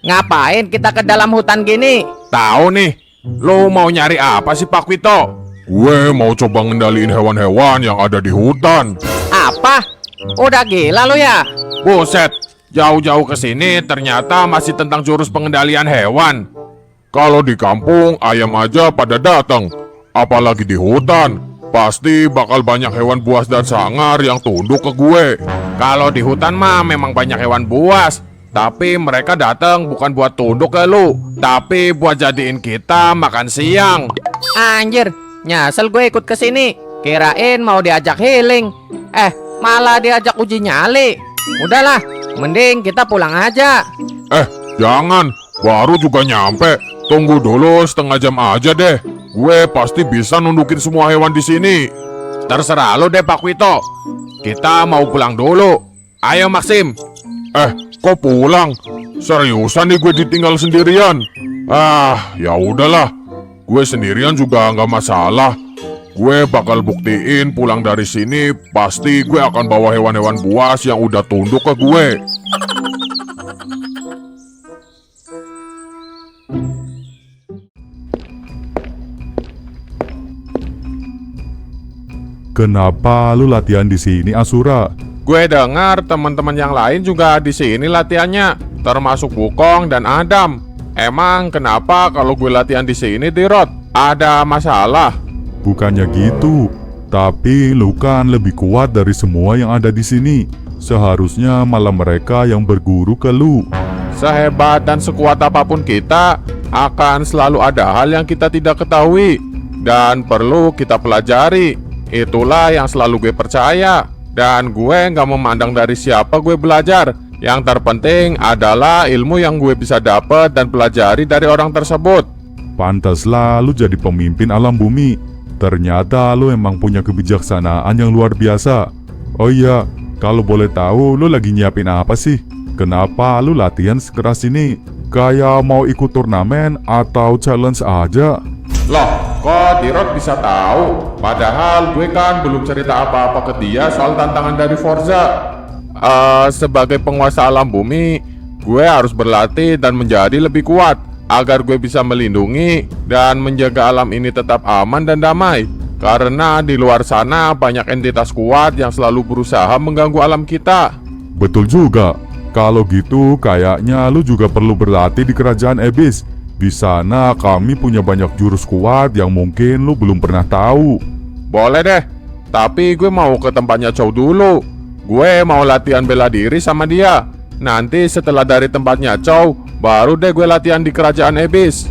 Ngapain kita ke dalam hutan gini? Tahu nih, lo mau nyari apa sih Pak Wito? Gue mau coba ngendaliin hewan-hewan yang ada di hutan. Apa? Udah gila lo ya? Buset, jauh-jauh ke sini ternyata masih tentang jurus pengendalian hewan. Kalau di kampung, ayam aja pada datang. Apalagi di hutan, pasti bakal banyak hewan buas dan sangar yang tunduk ke gue. Kalau di hutan mah memang banyak hewan buas. Tapi mereka datang bukan buat tunduk ke lu, tapi buat jadiin kita makan siang. Anjir, nyesel gue ikut ke sini. Kirain mau diajak healing. Malah diajak uji nyali. Udahlah, mending kita pulang aja. Jangan, baru juga nyampe. Tunggu dulu setengah jam aja deh. Gue pasti bisa nundukin semua hewan di sini. Terserah lu deh Pak Wito. Kita mau pulang dulu. Ayo Maxim. Kok pulang? Seriusan nih gue ditinggal sendirian? Ya udahlah. Gue sendirian juga nggak masalah. Gue bakal buktiin pulang dari sini pasti gue akan bawa hewan-hewan buas yang udah tunduk ke gue. Kenapa lu latihan di sini, Asura? Gue dengar teman-teman yang lain juga di sini latihannya, termasuk Wukong dan Adam. Emang kenapa kalau gue latihan di sini, Dirot? Ada masalah? Bukannya gitu, tapi lu kan lebih kuat dari semua yang ada di sini. Seharusnya malah mereka yang berguru ke lu. Sehebat dan sekuat apapun kita, akan selalu ada hal yang kita tidak ketahui dan perlu kita pelajari. Itulah yang selalu gue percaya. Dan gue gak memandang dari siapa gue belajar. Yang terpenting adalah ilmu yang gue bisa dapat dan pelajari dari orang tersebut. Pantaslah lu jadi pemimpin alam bumi. Ternyata lu emang punya kebijaksanaan yang luar biasa. Oh iya, kalau boleh tahu lu lagi nyiapin apa sih? Kenapa lu latihan sekeras ini? Kayak mau ikut turnamen atau challenge aja? Loh, kok Dirot bisa tahu? Padahal gue kan belum cerita apa-apa ke dia soal tantangan dari Forza. Sebagai penguasa alam bumi, gue harus berlatih dan menjadi lebih kuat agar gue bisa melindungi dan menjaga alam ini tetap aman dan damai. Karena di luar sana banyak entitas kuat yang selalu berusaha mengganggu alam kita. Betul juga. Kalau gitu kayaknya lu juga perlu berlatih di kerajaan Abyss. Di sana kami punya banyak jurus kuat yang mungkin lu belum pernah tahu. Boleh deh. Tapi gue mau ke tempatnya Chow dulu. Gue mau latihan bela diri sama dia. Nanti setelah dari tempatnya Chow, baru deh gue latihan di kerajaan Abyss.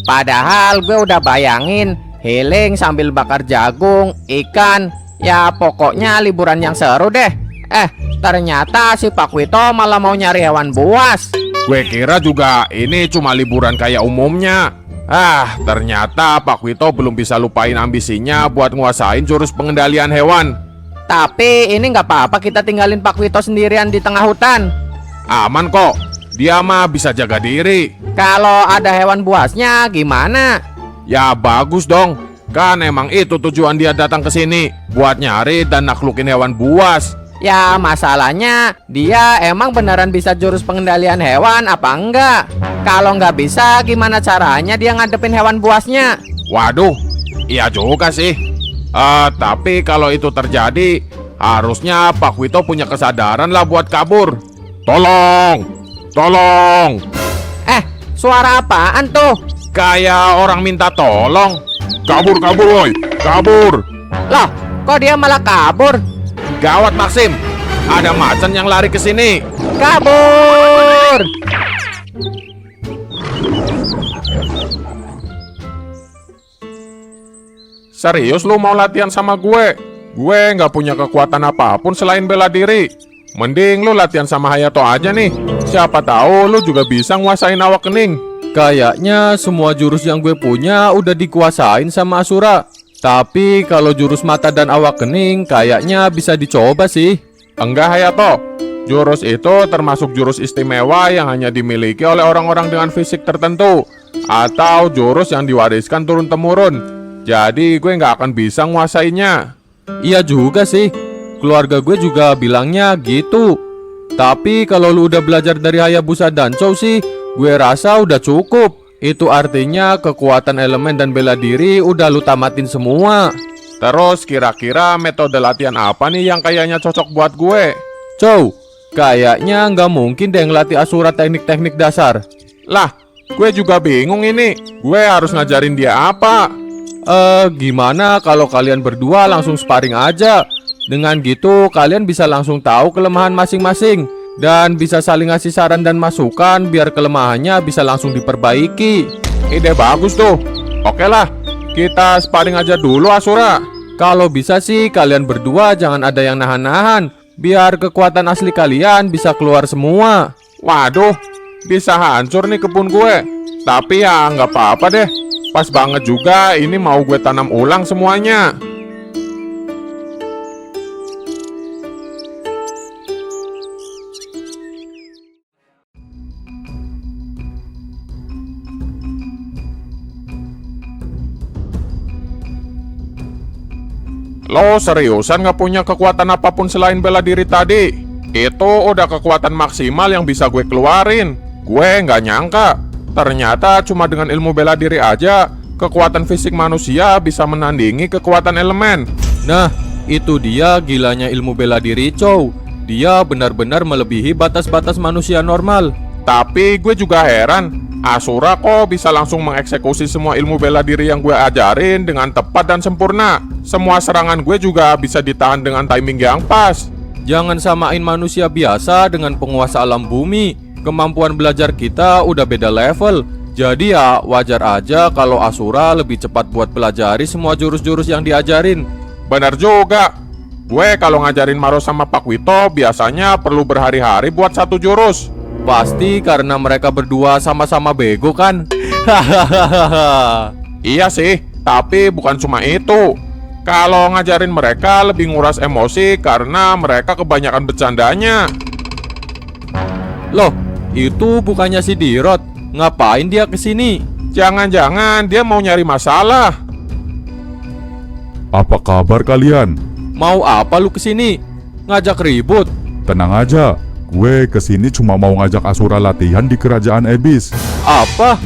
Padahal gue udah bayangin healing sambil bakar jagung, ikan. Ya pokoknya liburan yang seru deh. Ternyata si Pak Wito malah mau nyari hewan buas. Gue kira juga ini cuma liburan kayak umumnya. Ternyata Pak Wito belum bisa lupain ambisinya buat nguasain jurus pengendalian hewan. Tapi ini nggak apa-apa kita tinggalin Pak Wito sendirian di tengah hutan. Aman kok, dia mah bisa jaga diri. Kalau ada hewan buasnya gimana? Ya bagus dong, kan emang itu tujuan dia datang ke sini, buat nyari dan naklukin hewan buas. Ya masalahnya dia emang beneran bisa jurus pengendalian hewan apa enggak? Kalau nggak bisa gimana caranya dia ngadepin hewan buasnya? Waduh, iya juga sih. Tapi kalau itu terjadi, harusnya Pak Wito punya kesadaran lah buat kabur. Tolong! Suara apaan tuh? Kayak orang minta tolong. Kabur woi, kabur. Loh, kok dia malah kabur? Gawat Maxim, ada macan yang lari ke sini. Kabur! Serius lu mau latihan sama gue? Gue nggak punya kekuatan apapun selain bela diri. Mending lu latihan sama Hayato aja nih. Siapa tahu lu juga bisa nguasain awak kening. Kayaknya semua jurus yang gue punya udah dikuasain sama Asura. Tapi kalau jurus mata dan awak kening kayaknya bisa dicoba sih. Enggak Hayato, jurus itu termasuk jurus istimewa yang hanya dimiliki oleh orang-orang dengan fisik tertentu, atau jurus yang diwariskan turun-temurun. Jadi gue nggak akan bisa nguasainnya. Iya juga sih, keluarga gue juga bilangnya gitu. Tapi kalau lu udah belajar dari Hayabusa dan Chow sih, gue rasa udah cukup. Itu artinya kekuatan elemen dan bela diri udah lu tamatin semua. Terus kira-kira metode latihan apa nih yang kayaknya cocok buat gue? Chow, kayaknya nggak mungkin deh ngelatih Asura teknik-teknik dasar. Lah, gue juga bingung ini. Gue harus ngajarin dia apa? Gimana kalau kalian berdua langsung sparring aja? Dengan gitu kalian bisa langsung tahu kelemahan masing-masing dan bisa saling ngasih saran dan masukan biar kelemahannya bisa langsung diperbaiki. Ide bagus tuh. Oke lah, kita sparring aja dulu Asura. Kalau bisa sih kalian berdua jangan ada yang nahan-nahan, biar kekuatan asli kalian bisa keluar semua. Waduh, bisa hancur nih kebun gue. Tapi ya nggak apa-apa deh. Pas banget juga ini mau gue tanam ulang semuanya. Lo seriusan gak punya kekuatan apapun selain bela diri tadi? Itu udah kekuatan maksimal yang bisa gue keluarin. Gue gak nyangka, ternyata cuma dengan ilmu bela diri aja kekuatan fisik manusia bisa menandingi kekuatan elemen. Nah, itu dia gilanya ilmu bela diri Chow. Dia benar-benar melebihi batas-batas manusia normal. Tapi gue juga heran, Asura kok bisa langsung mengeksekusi semua ilmu bela diri yang gue ajarin dengan tepat dan sempurna. Semua serangan gue juga bisa ditahan dengan timing yang pas. Jangan samain manusia biasa dengan penguasa alam bumi. Kemampuan belajar kita udah beda level. Jadi ya wajar aja kalau Asura lebih cepat buat pelajari semua jurus-jurus yang diajarin. Benar juga. Gue kalau ngajarin Maro sama Pak Wito biasanya perlu berhari-hari buat satu jurus. Pasti karena mereka berdua sama-sama bego kan? Hahaha. Iya sih, tapi bukan cuma itu. Kalau ngajarin mereka lebih nguras emosi karena mereka kebanyakan bercandanya. Loh, itu bukannya si Dirot. Ngapain dia kesini? Jangan-jangan dia mau nyari masalah. Apa kabar kalian? Mau apa lu kesini? Ngajak ribut? Tenang aja, gue kesini cuma mau ngajak Asura latihan di kerajaan Abyss. Apa?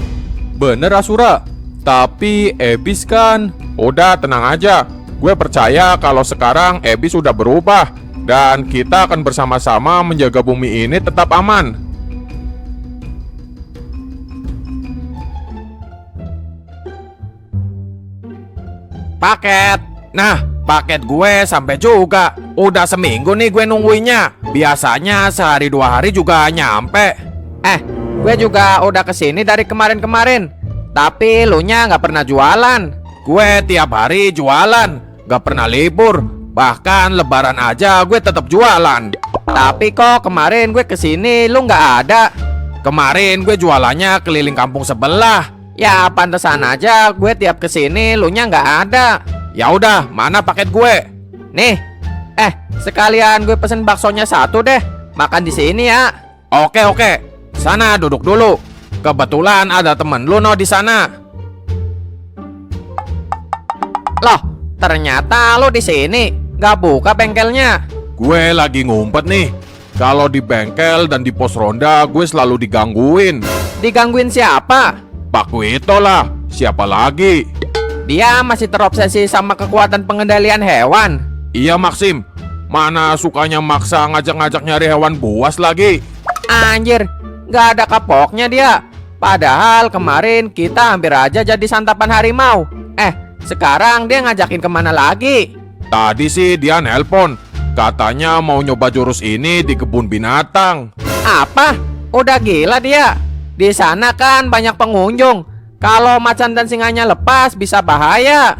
Bener Asura? Tapi Abyss kan... Udah tenang aja. Gue percaya kalau sekarang Abyss sudah berubah dan kita akan bersama-sama menjaga bumi ini tetap aman. Paket. Nah, paket gue sampai juga. Udah seminggu nih gue nungguinnya. Biasanya sehari 2 hari juga nyampe. Gue juga udah kesini dari kemarin-kemarin. Tapi lu nya nggak pernah jualan. Gue tiap hari jualan, gak pernah libur. Bahkan lebaran aja gue tetap jualan. Tapi kok kemarin gue kesini lu nggak ada. Kemarin gue jualannya keliling kampung sebelah. Ya pantesan aja gue tiap kesini lu nya nggak ada. Ya udah, mana paket gue? Nih, sekalian gue pesen baksonya 1 deh. Makan di sini ya. Oke. Sana duduk dulu. Kebetulan ada temen lu no di sana. Loh, ternyata lu di sini. Nggak buka bengkelnya. Gue lagi ngumpet nih. Kalau di bengkel dan di pos ronda gue selalu digangguin. Digangguin siapa? Pak Wito lah, siapa lagi? Dia masih terobsesi sama kekuatan pengendalian hewan. Iya Maxim, mana sukanya maksa ngajak-ngajak nyari hewan buas lagi. Anjir, nggak ada kapoknya dia. Padahal kemarin kita hampir aja jadi santapan harimau. Sekarang dia ngajakin kemana lagi? Tadi sih dia nelpon, katanya mau nyoba jurus ini di kebun binatang. Apa? Udah gila dia. Di sana kan banyak pengunjung. Kalau macan dan singanya lepas bisa bahaya.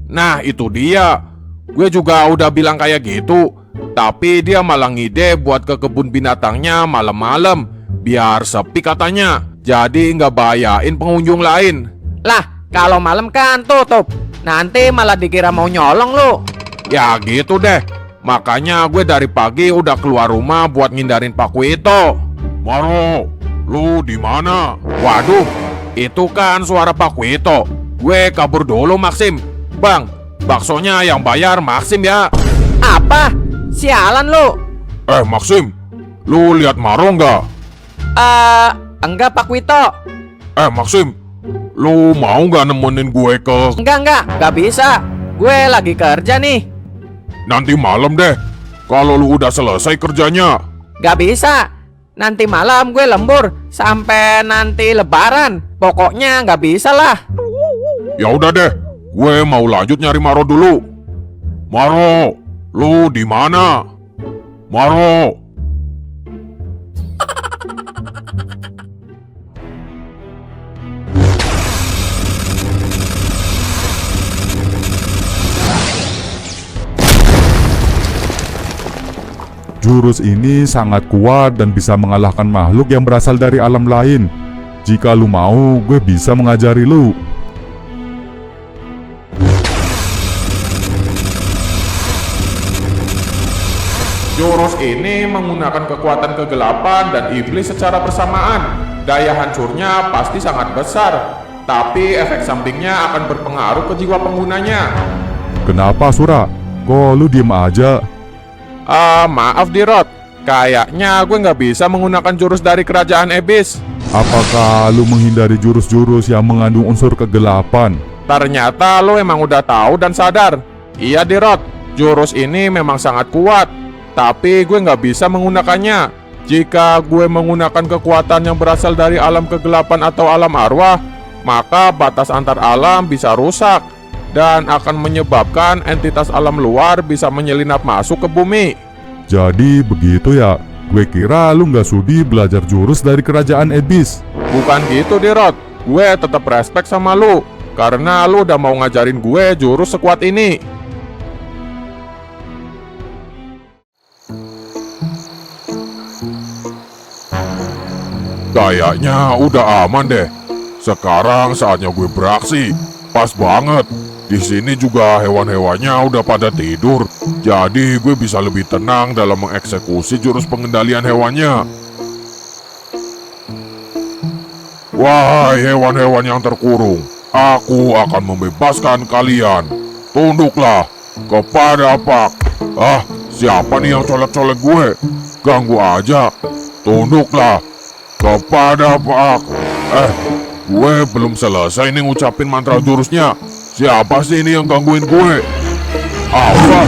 Nah itu dia. Gue juga udah bilang kayak gitu. Tapi dia malah ngide buat ke kebun binatangnya malam-malam. Biar sepi katanya. Jadi nggak bahayain pengunjung lain. Lah, kalau malam kan tutup. Nanti malah dikira mau nyolong lu. Ya gitu deh. Makanya gue dari pagi udah keluar rumah buat ngindarin Pak Wito. Maro, lu di mana? Waduh, itu kan suara Pak Wito. Gue kabur dulu Maxim. Bang, baksonya yang bayar Maxim ya. Apa? Sialan lu. Maxim, lu lihat Maro nggak? Enggak Pak Wito. Maxim, lu mau nggak nemenin gue ke... Enggak bisa. Gue lagi kerja nih. Nanti malam deh, kalau lu udah selesai kerjanya. Gak bisa. Nanti malam gue lembur sampai nanti lebaran. Pokoknya gak bisa lah. Ya udah deh, gue mau lanjut nyari Maro dulu. Maro, lu di mana? Maro. Jurus ini sangat kuat dan bisa mengalahkan makhluk yang berasal dari alam lain. Jika lu mau, gue bisa mengajari lu. Jurus ini menggunakan kekuatan kegelapan dan iblis secara bersamaan. Daya hancurnya pasti sangat besar, tapi efek sampingnya akan berpengaruh ke jiwa penggunanya. Kenapa, Sura? Kok lu diem aja? Maaf Dirot, kayaknya gue nggak bisa menggunakan jurus dari kerajaan Ebis. Apakah lu menghindari jurus-jurus yang mengandung unsur kegelapan? Ternyata lo emang udah tahu dan sadar. Iya Dirot, jurus ini memang sangat kuat, tapi gue nggak bisa menggunakannya. Jika gue menggunakan kekuatan yang berasal dari alam kegelapan atau alam arwah, maka batas antar alam bisa rusak dan akan menyebabkan entitas alam luar bisa menyelinap masuk ke bumi. Jadi begitu ya? Gue kira lu nggak sudi belajar jurus dari kerajaan Ebis. Bukan gitu Dirot, gue tetap respect sama lu karena lu udah mau ngajarin gue jurus sekuat ini. Kayaknya udah aman deh. Sekarang saatnya gue beraksi. Pas banget. Di sini juga hewan-hewannya udah pada tidur. Jadi gue bisa lebih tenang dalam mengeksekusi jurus pengendalian hewannya. Wahai hewan-hewan yang terkurung, aku akan membebaskan kalian. Tunduklah kepada Pak. Siapa nih yang colek-colek gue? Ganggu aja. Tunduklah kepada Pak. Gue belum selesai nih ngucapin mantra jurusnya. Siapa sih ini yang gangguin gue? Apa?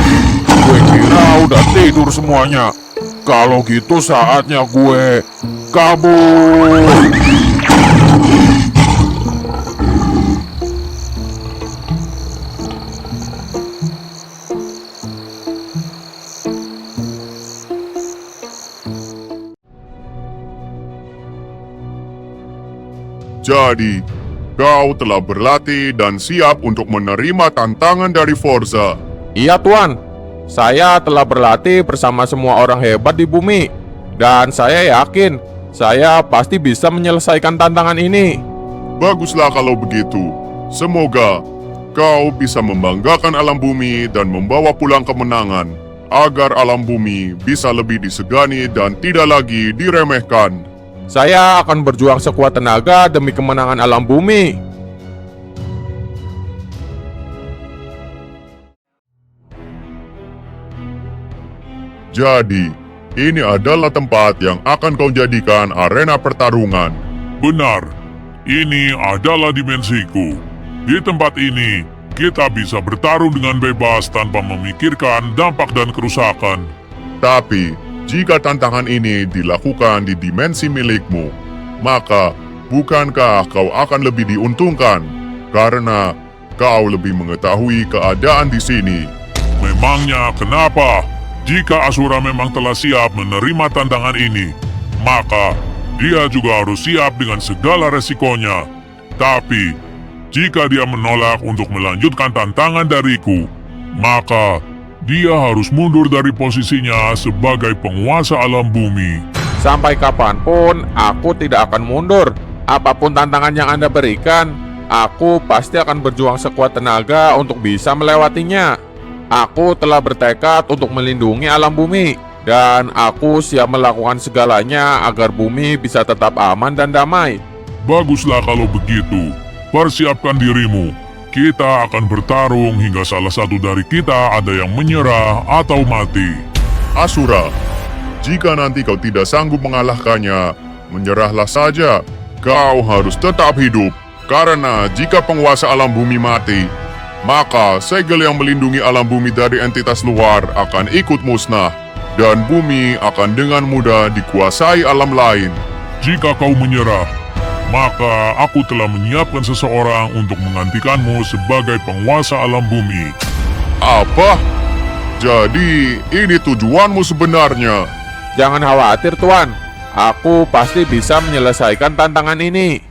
Gue kira udah tidur semuanya. Kalau gitu saatnya gue kabur. Jadi, kau telah berlatih dan siap untuk menerima tantangan dari Forza. Iya Tuan, saya telah berlatih bersama semua orang hebat di bumi. Dan saya yakin, saya pasti bisa menyelesaikan tantangan ini. Baguslah kalau begitu. Semoga kau bisa membanggakan alam bumi dan membawa pulang kemenangan, agar alam bumi bisa lebih disegani dan tidak lagi diremehkan. Saya akan berjuang sekuat tenaga demi kemenangan alam bumi. Jadi, ini adalah tempat yang akan kau jadikan arena pertarungan. Benar, ini adalah dimensiku. Di tempat ini, kita bisa bertarung dengan bebas tanpa memikirkan dampak dan kerusakan. Tapi, jika tantangan ini dilakukan di dimensi milikmu, maka bukankah kau akan lebih diuntungkan? Karena kau lebih mengetahui keadaan di sini. Memangnya kenapa? Jika Asura memang telah siap menerima tantangan ini, maka dia juga harus siap dengan segala resikonya. Tapi, jika dia menolak untuk melanjutkan tantangan dariku, maka dia harus mundur dari posisinya sebagai penguasa alam bumi. Sampai kapanpun, aku tidak akan mundur. Apapun tantangan yang Anda berikan, aku pasti akan berjuang sekuat tenaga untuk bisa melewatinya. Aku telah bertekad untuk melindungi alam bumi, dan aku siap melakukan segalanya agar bumi bisa tetap aman dan damai. Baguslah kalau begitu. Persiapkan dirimu. Kita akan bertarung hingga salah satu dari kita ada yang menyerah atau mati. Asura, jika nanti kau tidak sanggup mengalahkannya, menyerahlah saja. Kau harus tetap hidup, karena jika penguasa alam bumi mati, maka segel yang melindungi alam bumi dari entitas luar akan ikut musnah, dan bumi akan dengan mudah dikuasai alam lain. Jika kau menyerah, maka aku telah menyiapkan seseorang untuk menggantikanmu sebagai penguasa alam bumi. Apa? Jadi, ini tujuanmu sebenarnya? Jangan khawatir Tuan, aku pasti bisa menyelesaikan tantangan ini.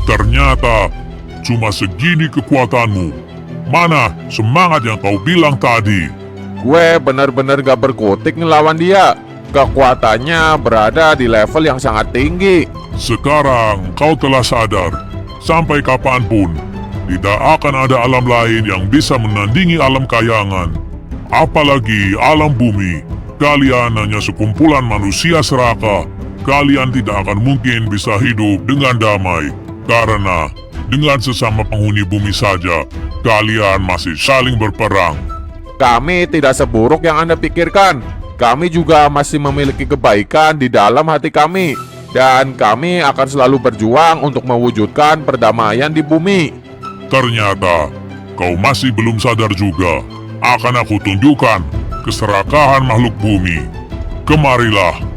Ternyata cuma segini kekuatanmu. Mana semangat yang kau bilang tadi? Gue benar-benar gak berkutik ngelawan dia. Kekuatannya berada di level yang sangat tinggi. Sekarang kau telah sadar, sampai kapanpun tidak akan ada alam lain yang bisa menandingi alam kayangan. Apalagi alam bumi. Kalian hanya sekumpulan manusia serakah. Kalian tidak akan mungkin bisa hidup dengan damai. Karena dengan sesama penghuni bumi saja, kalian masih saling berperang. Kami tidak seburuk yang Anda pikirkan. Kami juga masih memiliki kebaikan di dalam hati kami. Dan kami akan selalu berjuang untuk mewujudkan perdamaian di bumi. Ternyata, kau masih belum sadar juga. Akan aku tunjukkan keserakahan makhluk bumi. Kemarilah.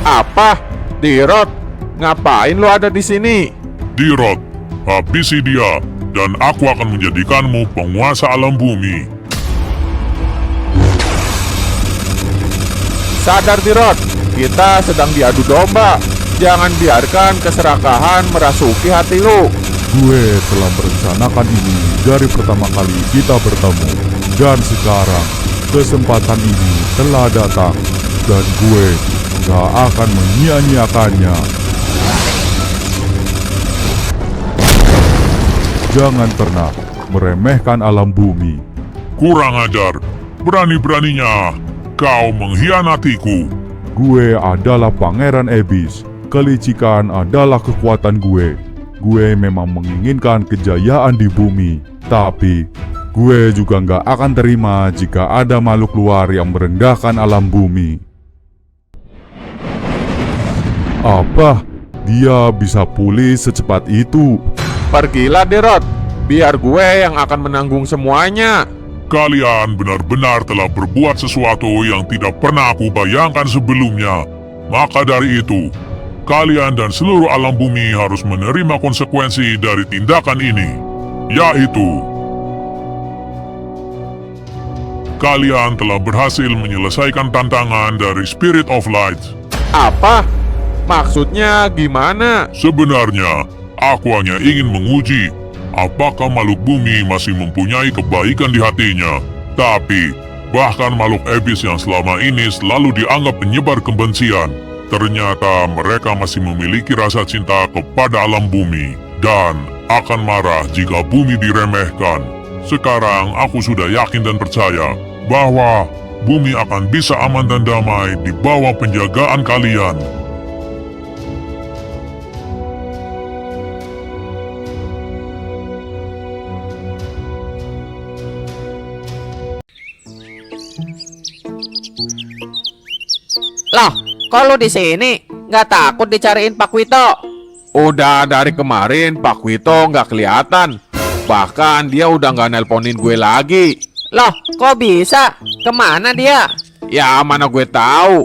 Apa? Dirot, ngapain lo ada di sini? Dirot, habisi dia, dan aku akan menjadikanmu penguasa alam bumi. Sadar Dirot, kita sedang diadu domba. Jangan biarkan keserakahan merasuki hati lu. Gue telah merencanakan ini dari pertama kali kita bertemu. Dan sekarang, kesempatan ini telah datang. Dan gue gak akan menyia-nyiakannya. Jangan pernah meremehkan alam bumi. Kurang ajar, berani-beraninya kau mengkhianatiku. Gue adalah Pangeran Abyss. Kelicikan adalah kekuatan gue. Gue memang menginginkan kejayaan di bumi. Tapi, gue juga nggak akan terima jika ada makhluk luar yang merendahkan alam bumi. Apa? Dia bisa pulih secepat itu? Pergilah Dirot, biar gue yang akan menanggung semuanya. Kalian benar-benar telah berbuat sesuatu yang tidak pernah aku bayangkan sebelumnya. Maka dari itu, kalian dan seluruh alam bumi harus menerima konsekuensi dari tindakan ini, yaitu kalian telah berhasil menyelesaikan tantangan dari Spirit of Light. Apa? Maksudnya gimana? Sebenarnya, aku hanya ingin menguji apakah makhluk bumi masih mempunyai kebaikan di hatinya. Tapi, bahkan makhluk Abyss yang selama ini selalu dianggap penyebar kebencian, ternyata mereka masih memiliki rasa cinta kepada alam bumi dan akan marah jika bumi diremehkan. Sekarang aku sudah yakin dan percaya bahwa bumi akan bisa aman dan damai di bawah penjagaan kalian. Loh, kok lu di sini? Nggak takut dicariin Pak Wito? Udah dari kemarin Pak Wito nggak kelihatan. Bahkan dia udah nggak nelponin gue lagi. Loh, kok bisa? Kemana dia? Ya mana gue tahu.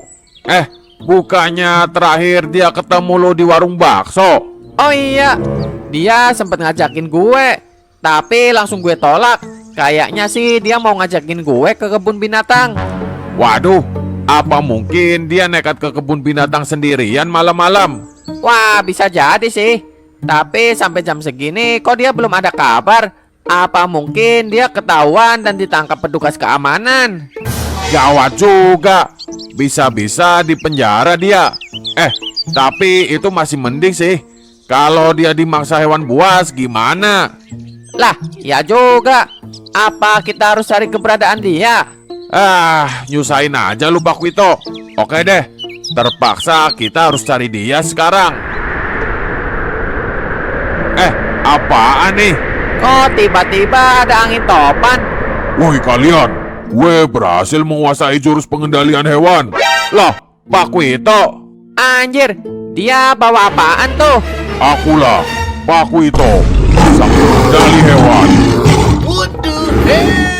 Bukannya terakhir dia ketemu lo di warung bakso? Oh iya, dia sempet ngajakin gue, tapi langsung gue tolak. Kayaknya sih dia mau ngajakin gue ke kebun binatang. Waduh, apa mungkin dia nekat ke kebun binatang sendirian malam-malam? Wah, bisa jadi sih. Tapi sampai jam segini kok dia belum ada kabar? Apa mungkin dia ketahuan dan ditangkap petugas keamanan? Gawat juga. Bisa-bisa di penjara dia. Tapi itu masih mending sih. Kalau dia dimaksa hewan buas gimana? Lah, ya juga. Apa kita harus cari keberadaan dia? Nyusahin aja lu Pak Wito. Oke deh, terpaksa kita harus cari dia sekarang. Apaan nih? Kok tiba-tiba ada angin topan? Woi kalian, gue berhasil menguasai jurus pengendalian hewan. Lah, Pak Wito. Anjir, dia bawa apaan tuh? Akulah, Pak Wito, sang pengendali hewan. What the hell?